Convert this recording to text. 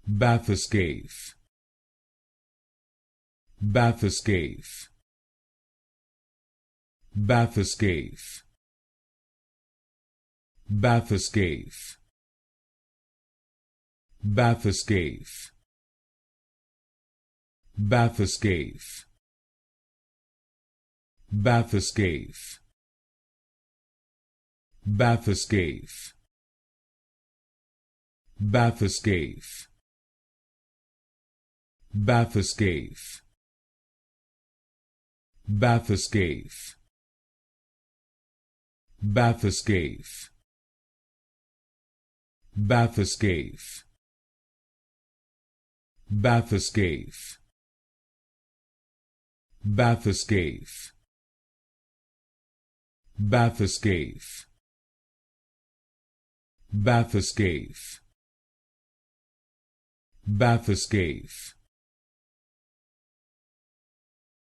Bathyscaphe, Bathyscaphe, Bathyscaphe, Bathyscaphe, Bathyscaphe, Bathyscaphe, Bathyscaphe, Bathyscaphe, Bathyscaphe, Bathyscaphe, Bathyscaphe, Bathyscaphe, Bathyscaphe, Bathyscaphe, Bathyscaphe, Bathyscaphe, Bathyscaphe, Bathyscaphe,